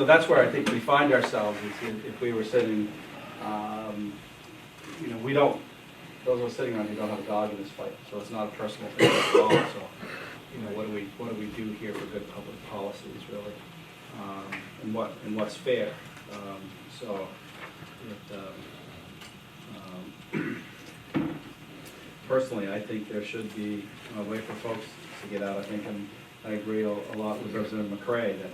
So that's where I think we find ourselves, is if we were sitting, you know, we don't, those of us sitting around here don't have a dog in this fight, so it's not a personal thing at all. So, you know, what do we do here for good public policies, really, and what's fair? So, personally, I think there should be a way for folks to get out. I think, and I agree a lot with Representative McCray that,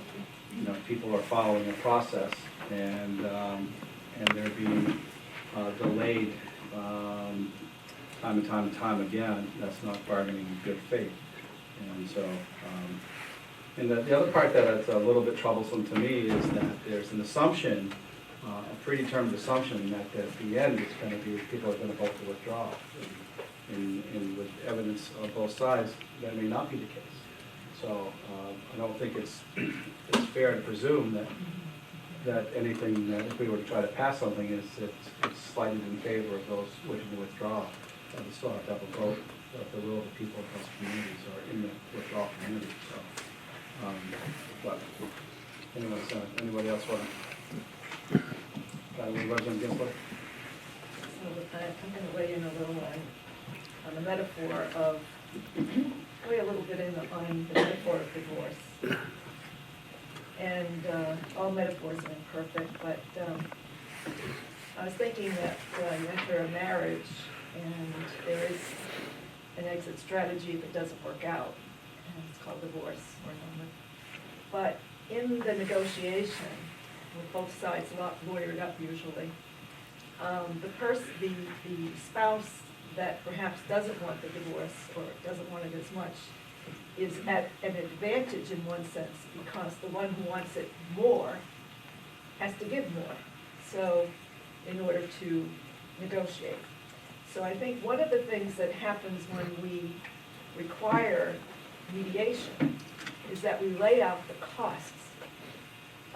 you know, people are following a process and they're being delayed time and time and time again. That's not bargaining in good faith. And so, and the other part that is a little bit troublesome to me is that there's an assumption, a predetermined assumption that at the end it's going to be people are going to vote to withdraw. And with evidence on both sides, that may not be the case. So I don't think it's fair to presume that anything that if we were to try to pass something is it's slighted in favor of those wishing to withdraw. We still have to have a vote of the will of the people of those communities or in the withdrawal community. So, but anybody else want to? Representative Ginsburg? So I'm going to weigh in a little on the metaphor of, weigh a little bit in on the metaphor of divorce. And all metaphors are imperfect, but I was thinking that you enter a marriage and there is an exit strategy if it doesn't work out, and it's called divorce or annulment. But in the negotiation, with both sides not lawyered up usually, the spouse that perhaps doesn't want the divorce or doesn't want it as much is at an advantage in one sense because the one who wants it more has to give more, so in order to negotiate. So I think one of the things that happens when we require mediation is that we lay out the costs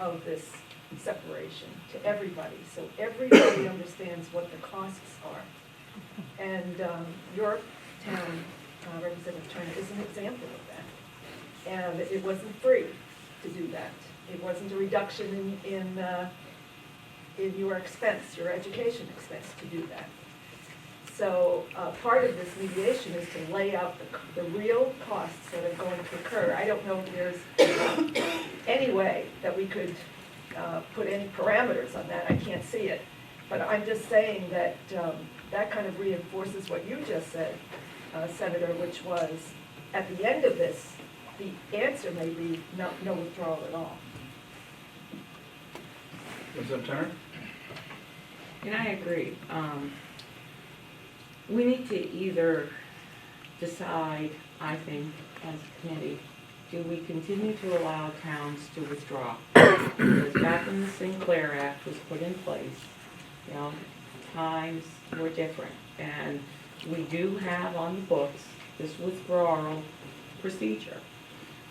of this separation to everybody, so everybody understands what the costs are. And your town, Representative Turner, is an example of that. And it wasn't free to do that. It wasn't a reduction in your expense, your education expense to do that. So part of this mediation is to lay out the real costs that are going to occur. I don't know if there's any way that we could put any parameters on that. I can't see it. But I'm just saying that that kind of reinforces what you just said, Senator, which was at the end of this, the answer may be no withdrawal at all. Representative Turner? And I agree. We need to either decide, I think, as a committee, do we continue to allow towns to withdraw? Because back when the Sinclair Act was put in place, you know, times were different. And we do have on the books this withdrawal procedure.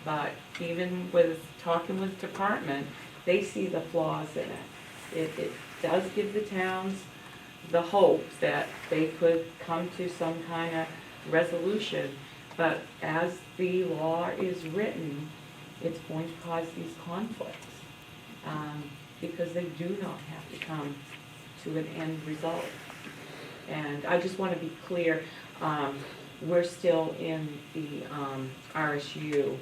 But even with talking with department, they see the flaws in it. It does give the towns the hope that they could come to some kind of resolution, but as the law is written, it's going to cause these conflicts because they do not have to come to an end result. And I just want to be clear, we're still in the RSU,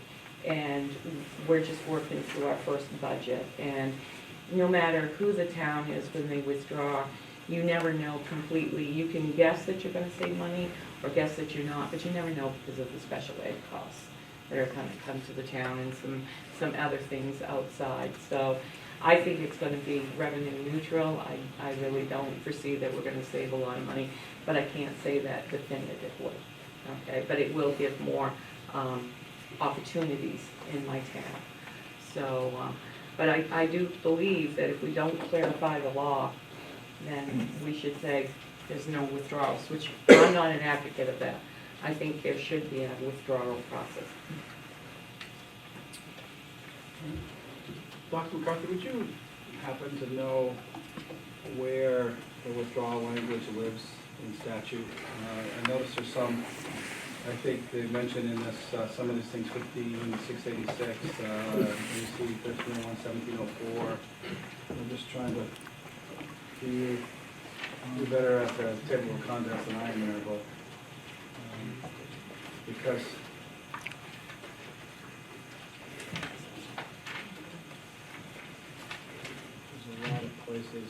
and we're just working through our first budget, and no matter who the town is when they withdraw, you never know completely. You can guess that you're going to save money or guess that you're not, but you never know because of the special ed costs that are going to come to the town and some other things outside. So I think it's going to be revenue neutral. I really don't foresee that we're going to save a lot of money, but I can't say that definitively. Okay, but it will give more opportunities in my town. So, but I do believe that if we don't clarify the law, then we should say there's no withdrawals, which I'm not an advocate of that. I think there should be a withdrawal process. Dr. McCarthy, would you happen to know where the withdrawal language lives in statute? I noticed there's some I think they mentioned in this, some of these things, 15,686, AC 1301, 1704. I'm just trying to do better at the table of contents than I am there, but, because there's a lot of places.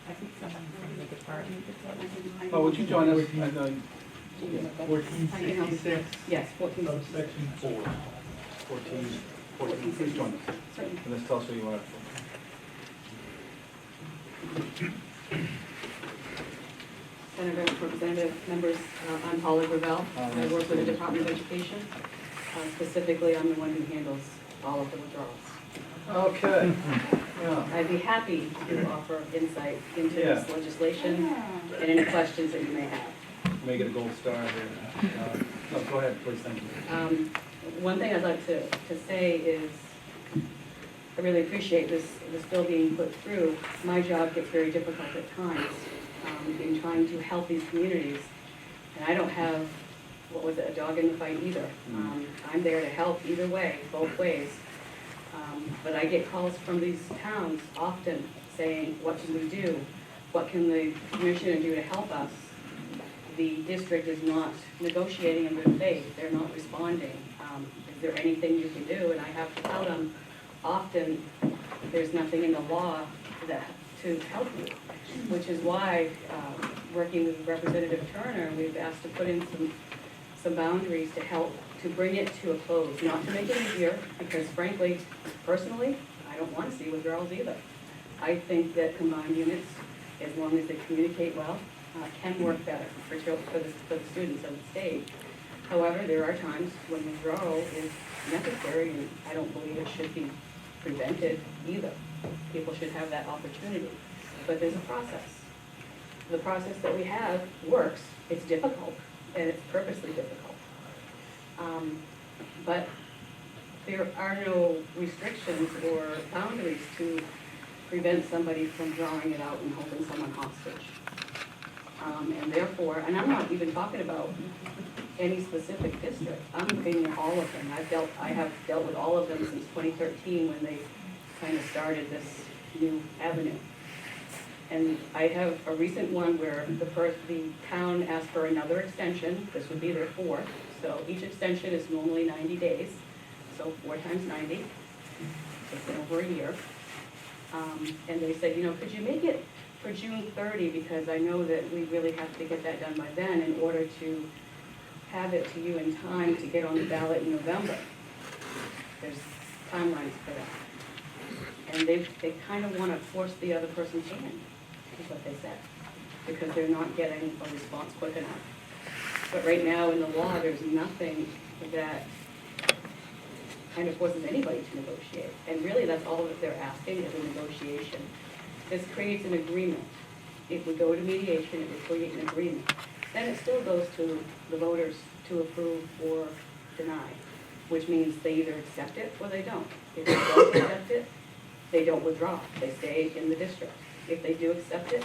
I think someone from the department. Oh, would you join us? I know, 1466, Yes, 14. subsection 4. 14, please join us. Certainly. And let's tell us who you are. Senator, Representative, members, I'm Paula Gravel. I work with the Department of Education. Specifically, I'm the one who handles all of the withdrawals. Okay. Yeah. I'd be happy to offer insight into Yeah. this legislation and any questions that you may have. Make it a gold star here. No, go ahead, please, thank you. One thing I'd like to say is, I really appreciate this bill being put through. My job gets very difficult at times in trying to help these communities. And I don't have, a dog in the fight either. I'm there to help either way, both ways. But I get calls from these towns often saying, what can we do? What can the commissioner do to help us? The district is not negotiating in good faith. They're not responding. Is there anything you can do? And I have to tell them, often there's nothing in the law to help you, which is why, working with Representative Turner, we've asked to put in some boundaries to help to bring it to a close, not to make it easier, because frankly, personally, I don't want to see withdrawals either. I think that combined units, as long as they communicate well, can work better for the students of the state. However, there are times when withdrawal is necessary, and I don't believe it should be prevented either. People should have that opportunity. But there's a process. The process that we have works. It's difficult, and it's purposely difficult. But there are no restrictions or boundaries to prevent somebody from drawing it out and holding someone hostage. And therefore, and I'm not even talking about any specific district. I'm looking at all of them. I have dealt with all of them since 2013 when they kind of started this new avenue. And I have a recent one where the town asked for another extension. This would be their fourth. So each extension is normally 90 days. So 4 times 90, it's been over a year. And they said, could you make it for June 30, because I know that we really have to get that done by then in order to have it to you in time to get on the ballot in November. There's timelines for that. And they kind of want to force the other person's hand, is what they said, because they're not getting a response quick enough. But right now in the law, there's nothing that kind of forces anybody to negotiate. And really, that's all that they're asking is a negotiation. This creates an agreement. If we go to mediation, it would create an agreement. Then it still goes to the voters to approve or deny, which means they either accept it or they don't. If they don't accept it, they don't withdraw. They stay in the district. If they do accept it,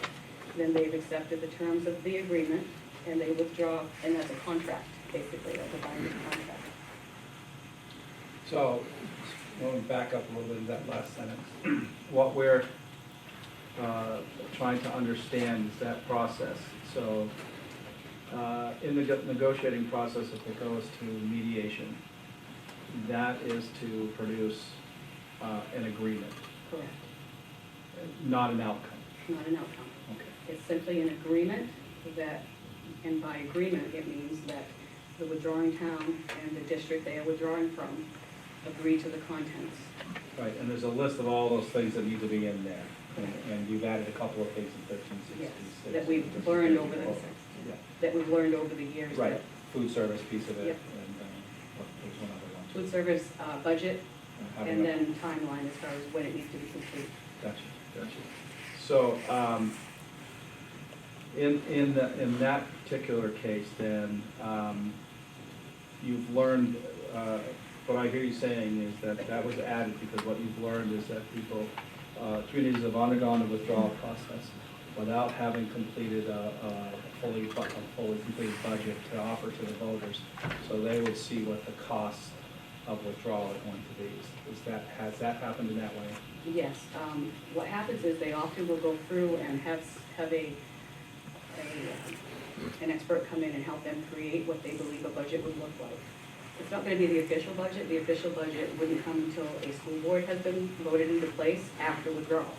then they've accepted the terms of the agreement and they withdraw, and that's a contract, basically, that's a binding contract. So, going back up a little bit in that last sentence, what we're trying to understand is that process. So, in the negotiating process, if it goes to mediation, that is to produce an agreement, Correct. not an outcome. Not an outcome. Okay. It's simply an agreement that, and by agreement, it means that the withdrawing town and the district they are withdrawing from agree to the contents. Right, and there's a list of all those things that need to be in there, and you've added a couple of things in 1366. Yes, that we've learned over the, Yeah. that we've learned over the years. Right, that food service piece of it, Yep. and there's one other one. Food service, budget, Having and a- then timeline as far as when it needs to be complete. Gotcha. So, in that particular case, then, you've learned, what I hear you saying is that was added because what you've learned is that people, communities have undergone the withdrawal process, without having completed a fully completed budget to offer to the voters. So they would see what the cost of withdrawal are going to be. Has that happened in that way? Yes, what happens is they often will go through and have an expert come in and help them create what they believe a budget would look like. It's not gonna be the official budget. The official budget wouldn't come until a school board has been voted into place after withdrawal.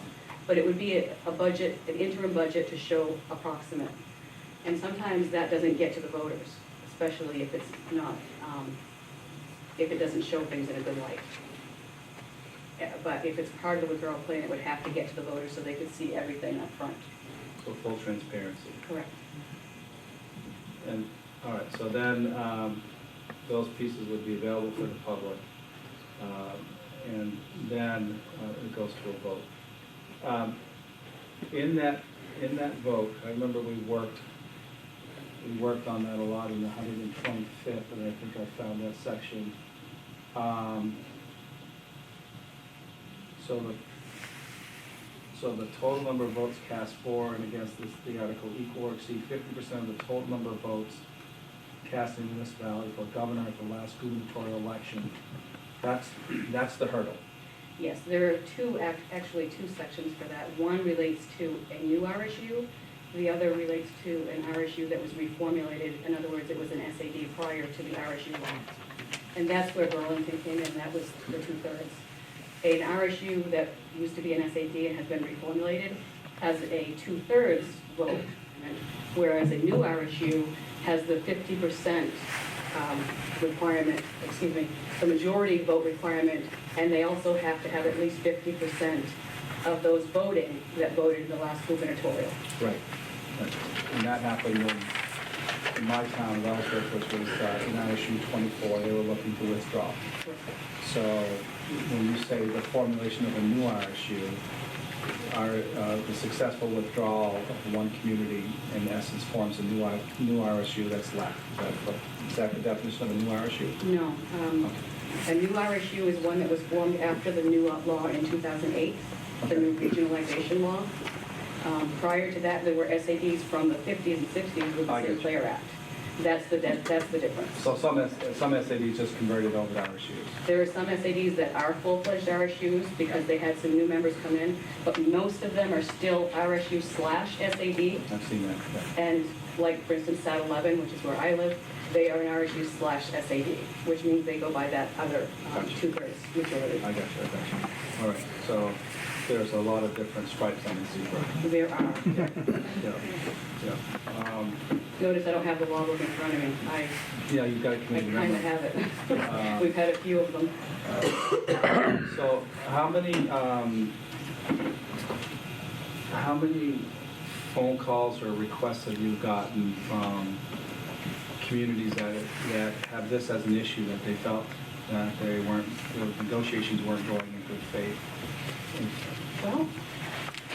But it would be a budget, an interim budget to show approximate. And sometimes that doesn't get to the voters, especially if it's not, if it doesn't show things in a good light. But if it's part of the withdrawal plan, it would have to get to the voters so they could see everything up front. So full transparency. Correct. And, all right, so then, those pieces would be available for the public, and then it goes to a vote. In that vote, I remember we worked on that a lot in the 125th, and I think I found that section. So the total number of votes cast for and against the article equal or exceed 50% of the total number of votes cast in municipality for governor at the last gubernatorial election. That's the hurdle. Yes, there are actually two sections for that. One relates to a new RSU. The other relates to an RSU that was reformulated. In other words, it was an SAD prior to the RSU law. And that's where Burlington came in. That was the 2/3. An RSU that used to be an SAD and has been reformulated has a 2/3 vote, whereas a new RSU has the 50% requirement, the majority vote requirement, and they also have to have at least 50% of those voting that voted in the last gubernatorial. Right. And that happened in my town, Wellsworth, which was in RSU 24, they were looking to withdraw. So when you say the formulation of a new RSU, the successful withdrawal of one community in essence forms a new RSU that's left. Is that the definition of a new RSU? No. A new RSU is one that was formed after the new law in 2008, the new regionalization law. Prior to that, there were SADs from the 50s and 60s with the Sinclair Act. That's the difference. So some SADs just converted over to RSUs. There are some SADs that are full-fledged RSUs because they had some new members come in, but most of them are still RSU/SAD. I've seen that. Yeah. And like, for instance, SAT 11, which is where I live, they are an RSU/SAD, which means they go by that other Gotcha. 2/3 majority. I got you. All right, so there's a lot of different stripes on the zebra. There are. Yeah. Notice I don't have the law book in front of me. Yeah, you've got a I committee kind member. of have it. We've had a few of them. So how many phone calls or requests have you gotten from communities that have this as an issue, that they felt that the negotiations weren't going in good faith? Well,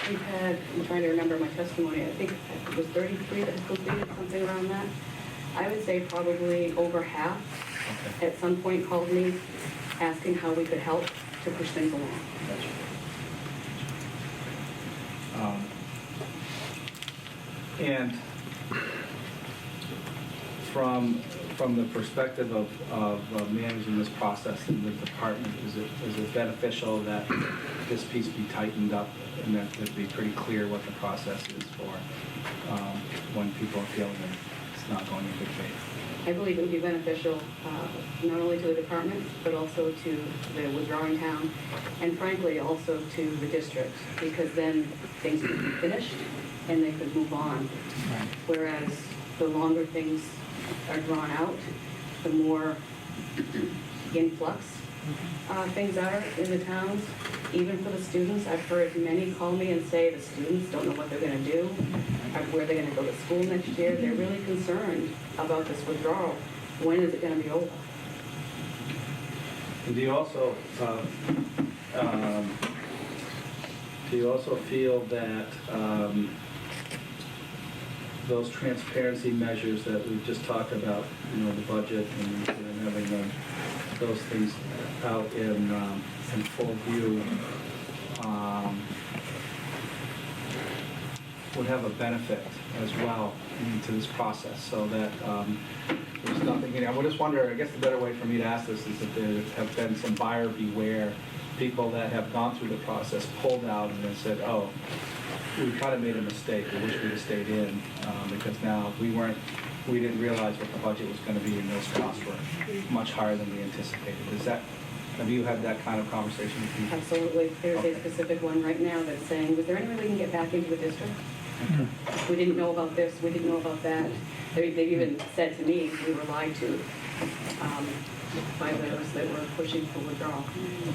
we've had, I'm trying to remember my testimony, I think it was 33 that completed, something around that. I would say probably over half Okay. at some point called me asking how we could help to push things along. Gotcha. And from the perspective of managing this process in the department, is it beneficial that this piece be tightened up and that it be pretty clear what the process is for when people are feeling that it's not going in good faith? I believe it would be beneficial not only to the department, but also to the withdrawing town, and frankly, also to the district, because then things could be finished and they could move on. Right. Whereas the longer things are drawn out, the more influx things are in the towns. Even for the students, I've heard many call me and say the students don't know what they're going to do, or where they're going to go to school next year. They're really concerned about this withdrawal. When is it going to be over? And do you also feel that those transparency measures that we've just talked about, the budget and having those things out in would have a benefit as well to this process, so that there's nothing, I would just wonder, I guess the better way for me to ask this is if there have been some buyer beware, people that have gone through the process, pulled out and then said, oh, we kind of made a mistake, we wish we'd have stayed in, because now we didn't realize what the budget was going to be, and those costs were much higher than we anticipated. Have you had that kind of conversation with people? Absolutely. There's Okay. a specific one right now that's saying, was there any way we can get back into the district? We didn't know about this, we didn't know about that. They've even said to me, we were lied to by those that were pushing for withdrawal.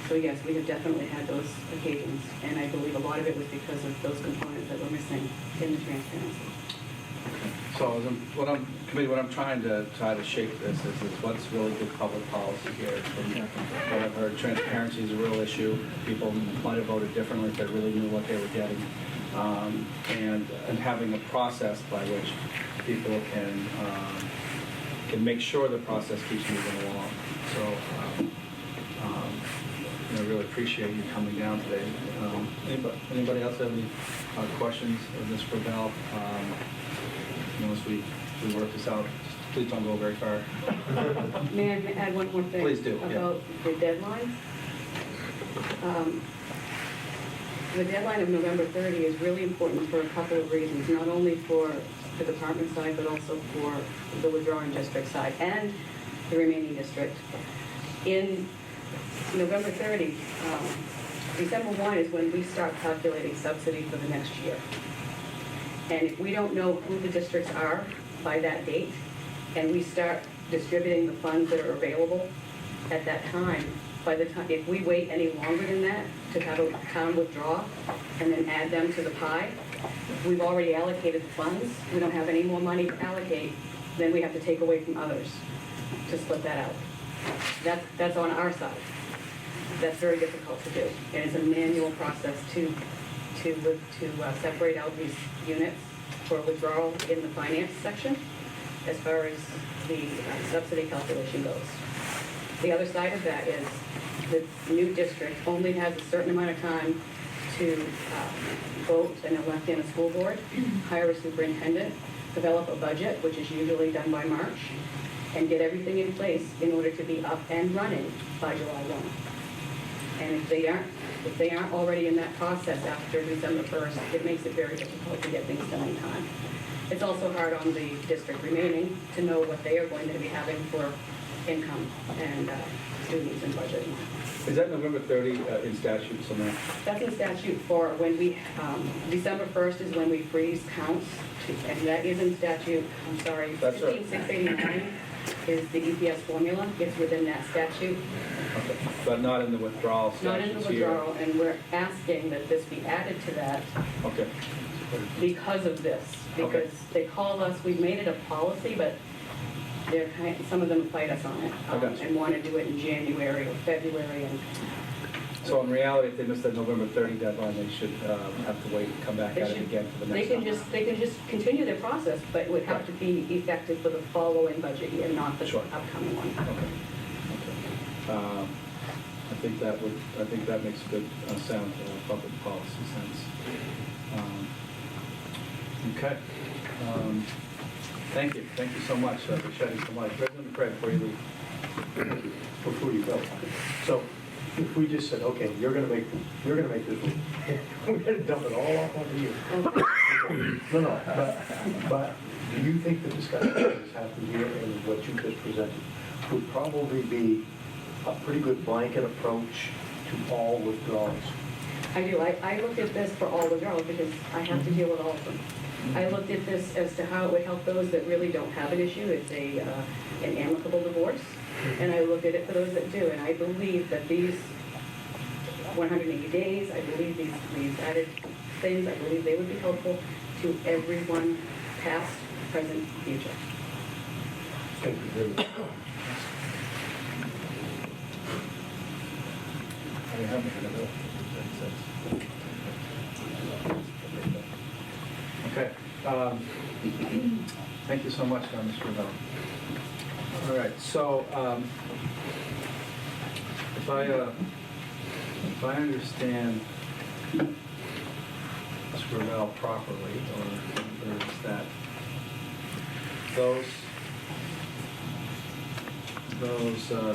So yes, we have definitely had those occasions, and I believe a lot of it was because of those components that were missing in the transparency. So what I'm trying to shape this is what's really good public policy here. From what I've heard, transparency is a real issue. People might have voted differently if they really knew what they were getting. And having a process by which people can make sure the process keeps moving along. So I really appreciate you coming down today. Anybody else have any questions of Ms. Gravel? Once we work this out, please don't go very far. May I add one more thing? Please do, yeah. About the deadline. The deadline of November 30 is really important for a couple of reasons, not only for the department side, but also for the withdrawing district side and the remaining district. In November 30, December 1 is when we start calculating subsidy for the next year. And if we don't know who the districts are by that date, and we start distributing the funds that are available at that time, by the time, if we wait any longer than that to have a town withdraw and then add them to the pie, we've already allocated the funds, we don't have any more money to allocate, then we have to take away from others to split that out. That's on our side. That's very difficult to do, and it's a manual process to separate out these units for withdrawal in the finance section as far as the subsidy calculation goes. The other side of that is the new district only has a certain amount of time to vote and elect in a school board, hire a superintendent, develop a budget, which is usually done by March, and get everything in place in order to be up and running by July 1. And if they aren't already in that process after December 1st, it makes it very difficult to get things done in time. It's also hard on the district remaining to know what they are going to be having for income and students and budget. Is that November 30 in statute somewhere? That's in statute for when we, December 1st is when we freeze counts, and that is in statute, I'm sorry, That's right. 15689 is the EPS formula. It's within that statute. Okay. But not in the withdrawal Not statutes in the here? withdrawal, and we're asking that this be added to that Okay. because of this. Okay. Because they call us, we've made it a policy, but some of them fight us on it Okay. and want to do it in January or February. And So in reality, if they missed that November 30 deadline, they should have to wait and come back They at it should- again for the they next can one? just continue their process, but it would have to be effective for the following budget year, not the Sure. upcoming one. Okay. I think that makes good, sound public policy sense. Okay. Thank you so much for shedding some light. President McCray, before you leave. Before you go. So if we just said, okay, you're gonna make this rule, we're gonna dump it all off onto you. No, but do you think the discussion that has happened here and what you just presented would probably be a pretty good blanket approach to all withdrawals? I do. I looked at this for all withdrawals because I have to deal with all of them. I looked at this as to how it would help those that really don't have an issue. It's an amicable divorce. And I looked at it for those that do. And I believe that these 180 days, I believe these added things, I believe they would be helpful to everyone, past, present, future. Thank you very much. Okay. Thank you so much, Mr. Bell. All right, so if I understand Scrivell properly, or is that those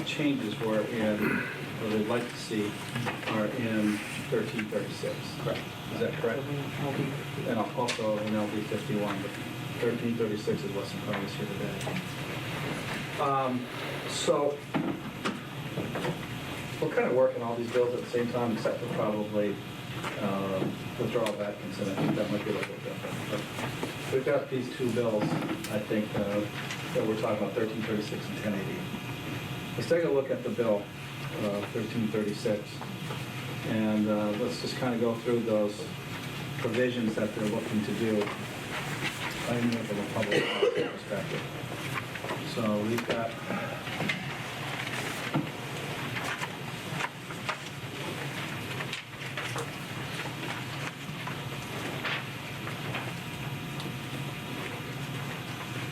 changes were in, or they'd like to see, are in 1336. Correct. Is that correct? And also in LD 51, but 1336 is what's in front of us here today. So, we're kind of working all these bills at the same time, except for probably withdrawal of Atkinson. I think that might be a little bit different. But we've got these two bills, I think, that we're talking about, 1336 and 1080. Let's take a look at the bill, 1336, and let's just kind of go through those provisions that they're looking to do. I mean, from a public policy perspective. So we've got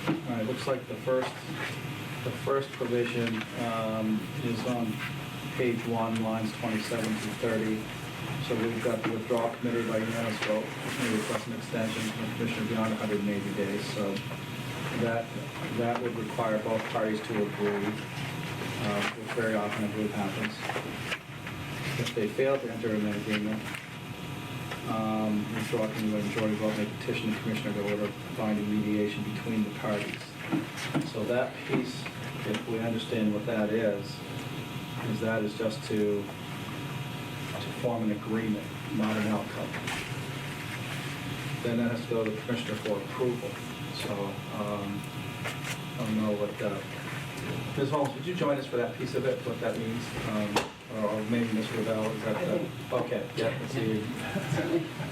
all right, looks like the first provision is on page 1, lines 27 through 30. So we've got the withdrawal committee by unanimous vote, which may request an extension from the commissioner beyond 180 days. So that would require both parties to agree, which very often I believe happens. If they fail to enter an agreement, withdrawal committee by majority vote may petition the commissioner to order binding mediation between the parties. So that piece, if we understand what that is that is just to form an agreement, not an outcome. Then that has to go to the commissioner for approval. So, I don't know what, Ms. Holmes, would you join us for that piece of it, what that means? Or maybe Ms. Ravel, is that, okay, yeah, let's see.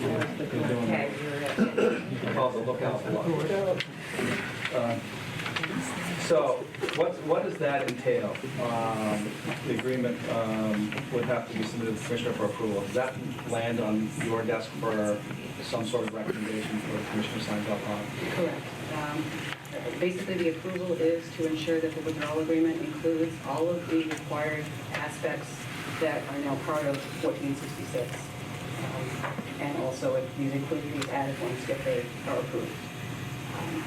You're doing Okay, you're you can call the lookout for one. So, what does that entail? The agreement would have to be submitted to the commissioner for approval. Does that land on your desk for some sort of recommendation for the commissioner signs off on? Correct. Basically, the approval is to ensure that the withdrawal agreement includes all of the required aspects that are now part of 1466. And also, these include these added ones if they are approved.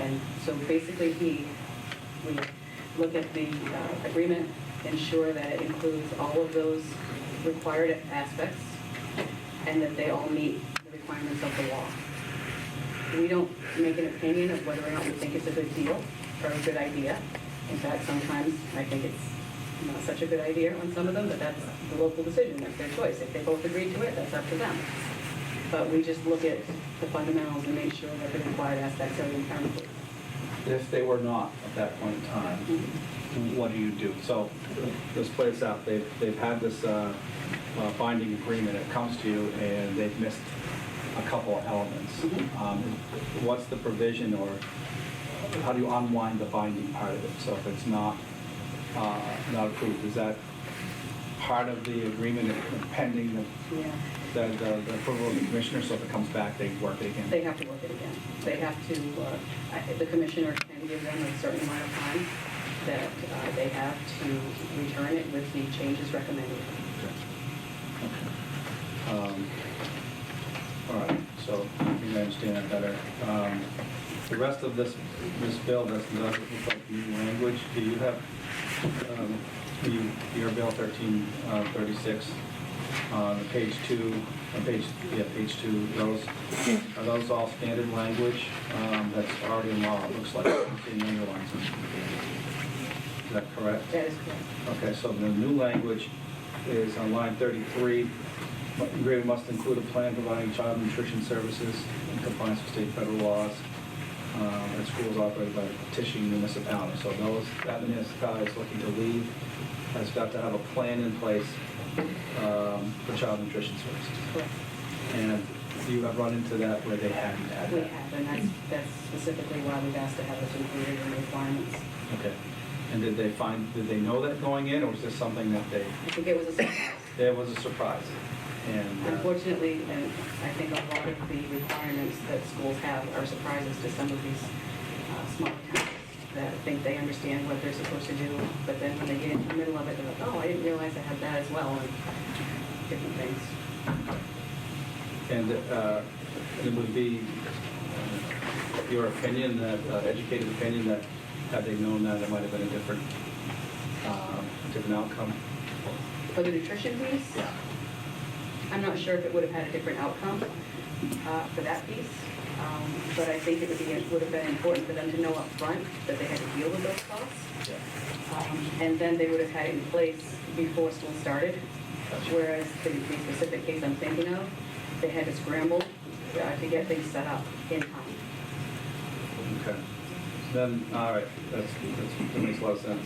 And so basically, we look at the agreement, ensure that it includes all of those required aspects, and that they all meet the requirements of the law. We don't make an opinion of whether or not we think it's a good deal or a good idea. In fact, sometimes I think it's not such a good idea on some of them, but that's the local decision, that's their choice. If they both agree to it, that's up to them. But we just look at the fundamentals and make sure that the required aspects are included. If they were not at that point in time, what do you do? So let's play this out. They've had this binding agreement. It comes to you and they've missed a couple of elements. What's the provision, or how do you unwind the binding part of it? So if it's not approved, is that part of the agreement pending the approval of the commissioner? So if it comes back, they work it again? They have to work it again. They have to, the commissioner can give them a certain amount of time that they have to return it with the changes recommended. Okay. All right, so I think I understand that better. The rest of this bill doesn't look like new language. Do you have your bill 1336 on page 2? Page 2. Are those all standard language that's already in law? It looks like in underlines. Is that correct? That is correct. Okay, so the new language is on line 33. Agreement must include a plan providing child nutrition services in compliance with state and federal laws at schools operated by the petitioning municipality. So that municipality is looking to leave has got to have a plan in place for child nutrition services. Correct. And you have run into that where they hadn't had We that? have, and that's specifically why we've asked to have this included in the requirements. Okay. And did they know that going in, or was this something that I think it was a surprise. there was a surprise? And Unfortunately, and I think a lot of the requirements that schools have are surprises to some of these small towns that think they understand what they're supposed to do, but then when they get into the middle of it, they're like, oh, I didn't realize I had that as well, and different things. And it would be your opinion, that educated opinion, that had they known that, it might have been a different outcome? For the nutrition piece, Yeah. I'm not sure if it would have had a different outcome for that piece, but I think it would have been important for them to know up front that they had to deal with those costs. Yeah. And then they would have had it in place before school started. Gotcha. Whereas the specific case I'm thinking of, they had to scramble to get things set up in time. Okay. Then, all right, that makes a lot of sense.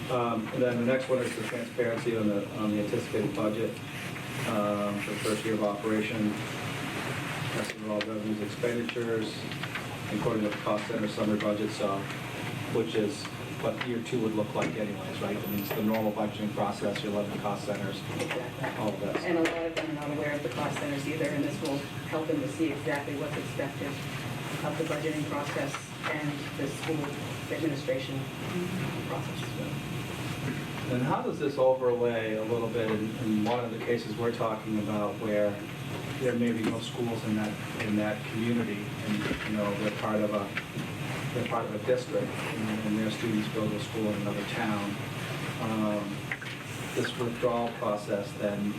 And then the next one is the transparency on the anticipated budget for the first year of operation. Estimate of all revenues, expenditures, according to the cost center summary budget, so, which is what year 2 would look like anyways, right? I mean, it's the normal budgeting process, your 11 cost centers, Exactly. all of that. And a lot of them are not aware of the cost centers either, and this will help them to see exactly what's expected of the budgeting process and the school administration process. And how does this overlay a little bit in one of the cases we're talking about where there may be no schools in that community, and you know they're part of a district, and their students go to school in another town. This withdrawal process, then,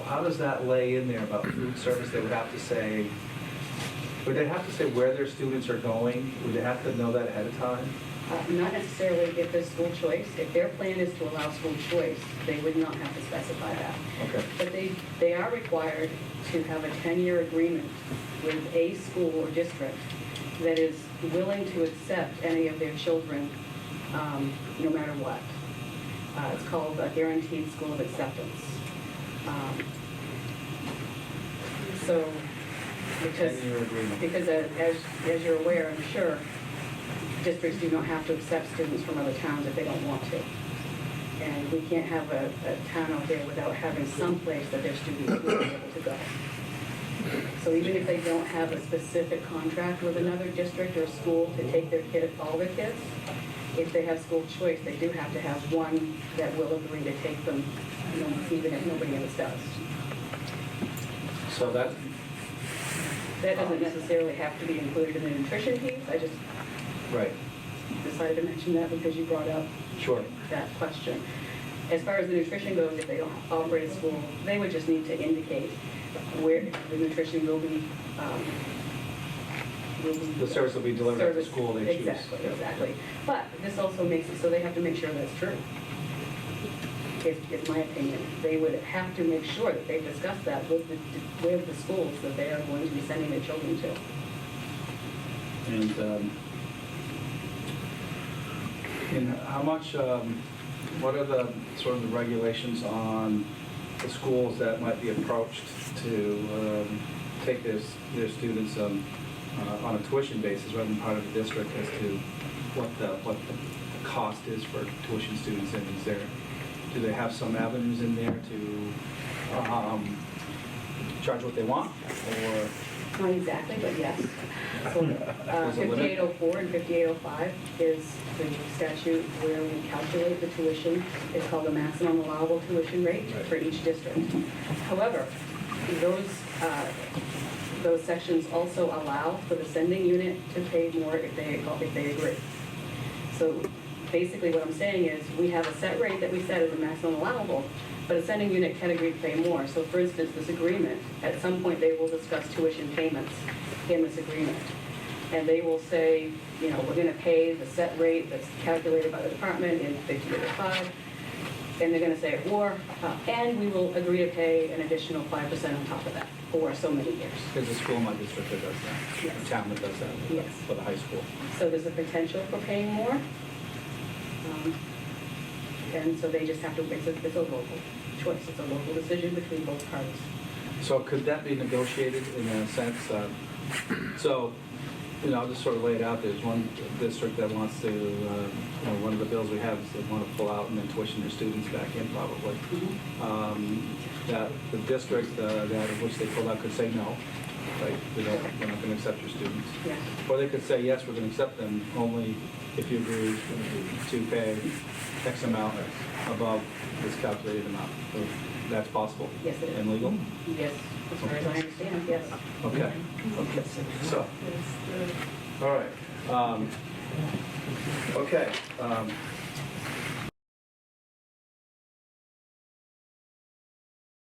how does that lay in there about food service? They would have to say, where their students are going? Would they have to know that ahead of time? Not necessarily if there's school choice. If their plan is to allow school choice, they would not have to specify that. Okay. But they are required to have a 10-year agreement with a school or district that is willing to accept any of their children, no matter what. It's called a guaranteed school of acceptance. So, because 10-year agreement. as you're aware, I'm sure, districts do not have to accept students from other towns if they don't want to. And we can't have a town out there without having some place that their students will be able to go. So even if they don't have a specific contract with another district or school to take all their kids, if they have school choice, they do have to have one that will agree to take them, even if nobody else does. So that doesn't necessarily have to be included in the nutrition piece. I just right. decided to mention that because you brought up Sure. that question. As far as the nutrition goes, if they don't operate a school, they would just need to indicate where the nutrition will be. The service will be delivered at the school they choose. Exactly, Yeah. exactly. But this also makes it so they have to make sure that's true. Is my opinion. They would have to make sure that they've discussed that with the schools that they are going to be sending their children to. And how much, what are the sort of the regulations on the schools that might be approached to take their students on a tuition basis rather than part of the district as to what the cost is for tuition students? And do they have some avenues in there to charge what they want, or? Not exactly, but yes. So There's a limit? 5804 and 5805 is the statute where we calculate the tuition. It's called the maximum allowable tuition rate for each district. However, those sections also allow for the sending unit to pay more if they agree. So basically what I'm saying is we have a set rate that we set as a maximum allowable, but a sending unit can agree to pay more. So for instance, this agreement, at some point they will discuss tuition payments in this agreement. And they will say, we're going to pay the set rate that's calculated by the department in 5805. And they're going to say, and we will agree to pay an additional 5% on top of that for so many years. There's a school in my district that does that, Yes. a town that does that. Yes. For the high school. So there's a potential for paying more. And so they just have to, it's a local choice. It's a local decision between both parties. So could that be negotiated in a sense? So, I'll just sort of lay it out. There's one district that wants to, one of the bills we have is they want to pull out and then tuition their students back in probably. Mm-hmm. That the district that of which they pull out could say no. right? We're not gonna accept your students. Yes. Or they could say, yes, we're gonna accept them only if you agree to pay X amount above this calculated amount. So that's possible? Yes, it is. And legal? Yes. As far as I understand, yes. Okay, okay, so, all right. Okay,